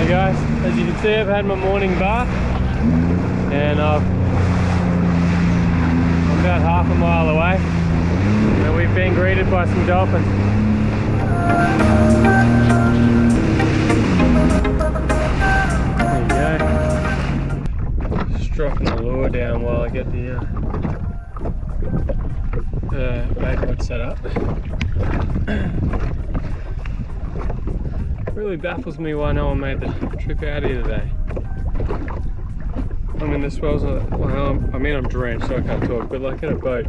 guys, as you can see, I've had my morning bath and I'm about half a mile away and we've been greeted by some dolphins. There you go. Just dropping the lure down while I get the bait rod set up. It really baffles me why no one made the trip out here today. I mean, the swells are, well, I mean, I'm drenched so I can't talk, but like in a boat.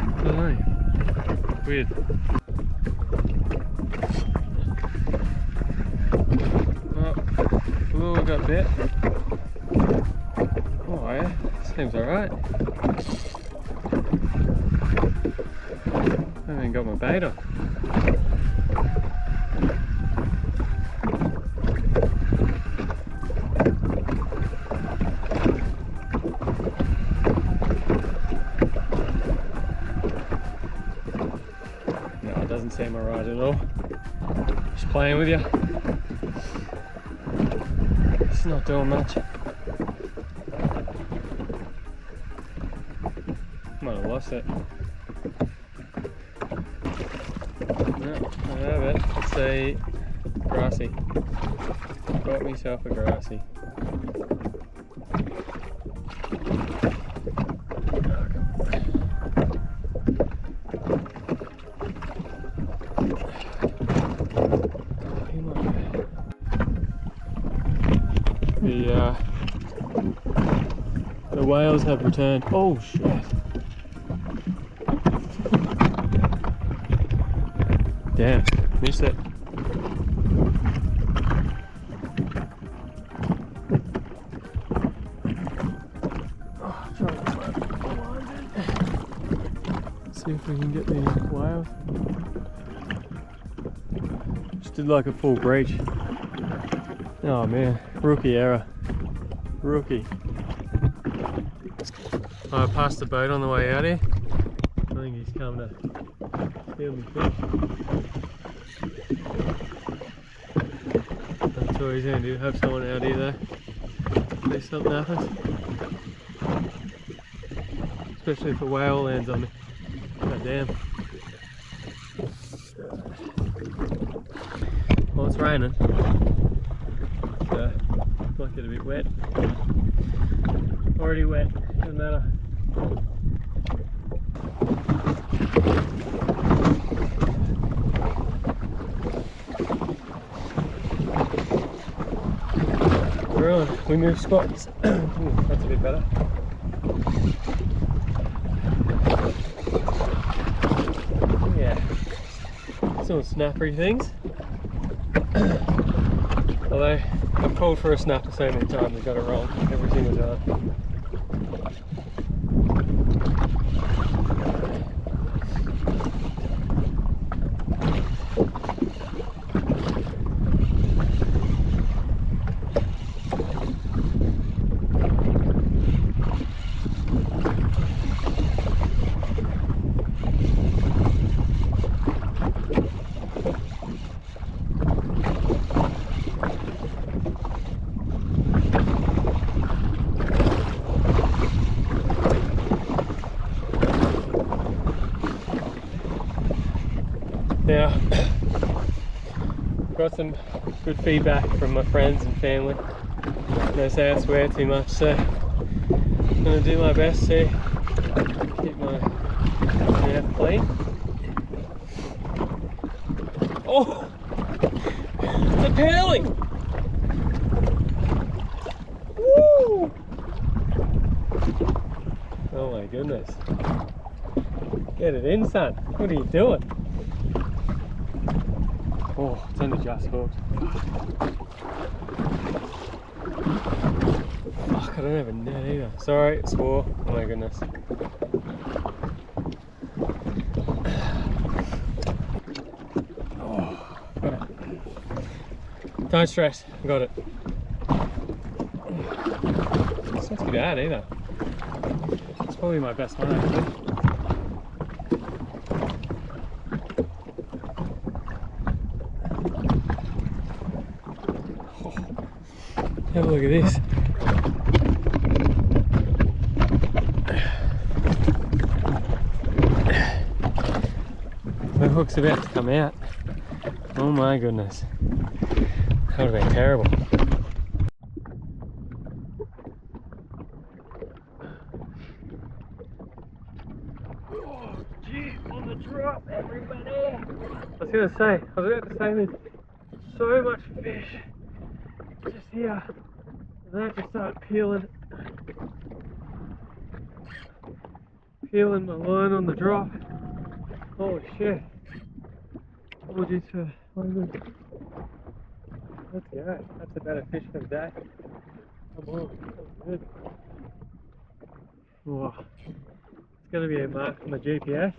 I don't know. Weird. Oh, lure got bit. Oh yeah, seems alright. I haven't got my bait on. Doesn't seem alright at all. Just playing with you. It's not doing much. Might have lost it. No, I have it. It's a grassy. Got myself a grassy. The whales have returned. Oh shit. Damn, missed it. Oh, trying to slap the lines in. See if we can get the whales. Just did like a full breach. Oh man, rookie error. Rookie. I passed the boat on the way out here. I think he's come to steal me fish. That's all he's going to do, have someone out here though. In case something happens. Especially if a whale lands on me. God damn. Well, it's raining. So, might get a bit wet. Already wet, doesn't matter. We're on. We move spots. Ooh, that's a bit better. Yeah. Some snappery things. Although I've called for a snapper so many times, I've got it wrong every single time. Now, got some good feedback from my friends and family. They say I swear too much, so I'm going to do my best to keep my mouth clean. Oh! It's a pearling! Woo! Oh my goodness. Get it in, son. What are you doing? Oh, it's only just hooked. Fuck, I don't have a net either. Sorry, it swore. Oh my goodness. Oh, got it. Don't stress, I got it. It's not too bad either. It's probably my best one actually. Have a look at this. The hook's about to come out. Oh my goodness. That would have been terrible. Oh, geez, on the drop, everybody. I was about to say there's so much fish just here. And I just start peeling my line on the drop. Holy shit. Apologies for language. Let's go. That's about a fish for the day. Come on, that's good. Oh, it's going to be a mark on the GPS.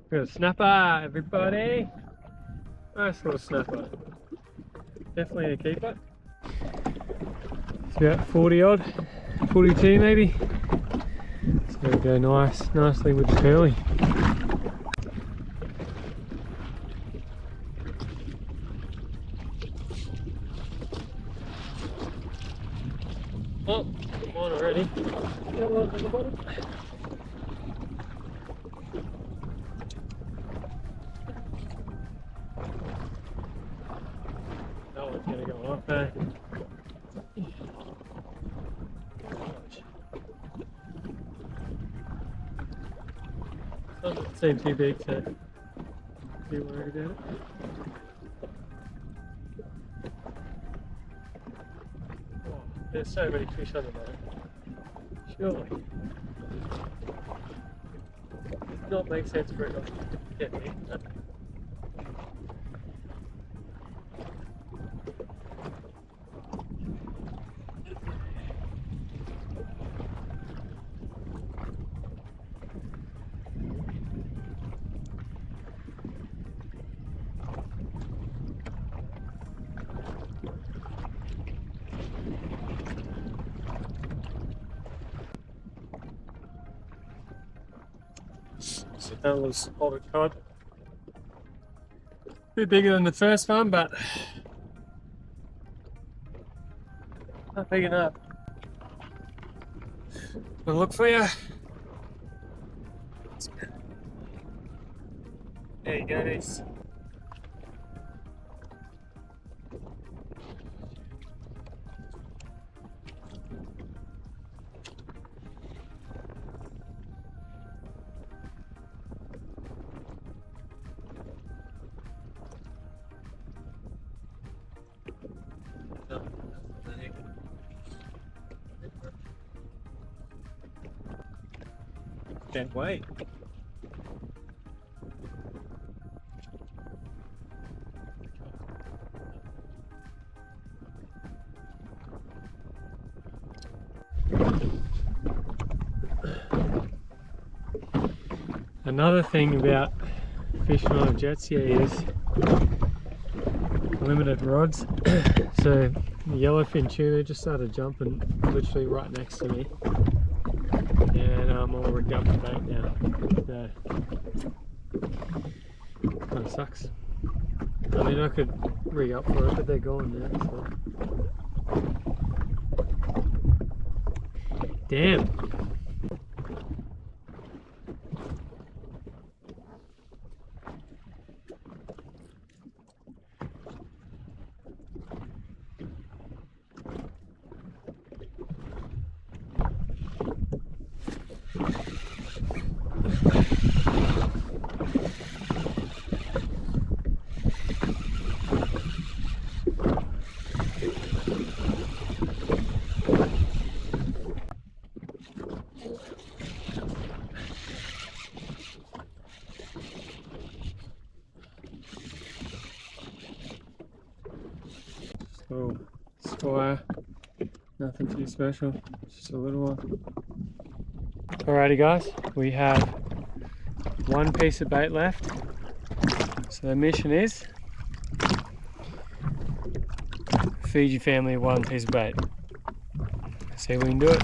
Got a snapper, everybody. Nice little snapper. Definitely a keeper. It's about 40 odd, 42 maybe. It's going to go nicely with the curly. Oh, come on already. Got one at the bottom. That one's going to go off there. Doesn't seem too big to be worried about it. Oh, there's so many fish on the boat. Surely. Does not make sense for it not to get me. No. So that was spotted cod. A bit bigger than the first one, but not big enough. I'll look for you. There you go, nice. Can't wait. Another thing about fishing on a jet ski is limited rods. So the yellowfin tuna just started jumping literally right next to me. And I'm all rigged up for bait now. So kind of sucks. I mean, I could rig up for it, but they're gone now. So. Damn. Oh, squire, nothing too special, just a little one. Alrighty guys, we have one piece of bait left. So the mission is feed your family one piece of bait. See if we can do it.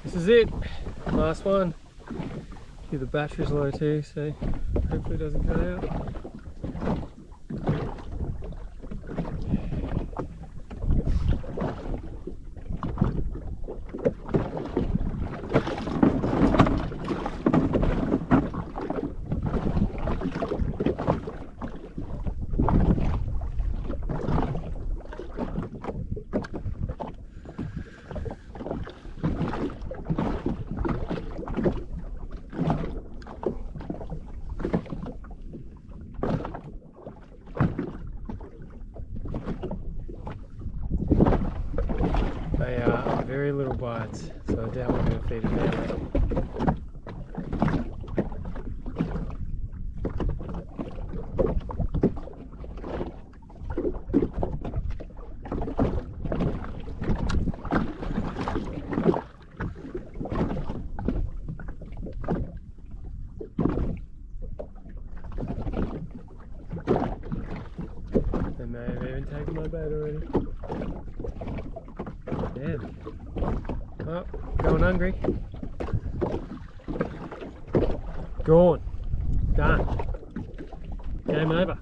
This is it. Last one. Keep the batteries low too, so hopefully it doesn't cut out. They are very little bites, so I doubt we're going to feed a family. They may have even taken my bait already. Damn. Oh, going hungry. Gone. Done. Game over.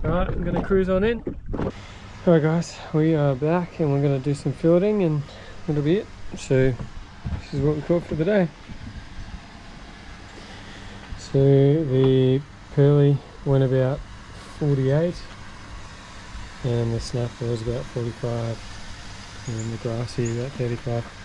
Alright, I'm going to cruise on in. Alright guys, we are back and we're going to do some fielding and that'll be it. So, this is what we caught for the day. So, the pearly went about 48 and the snapper was about 45 and the grassy about 35.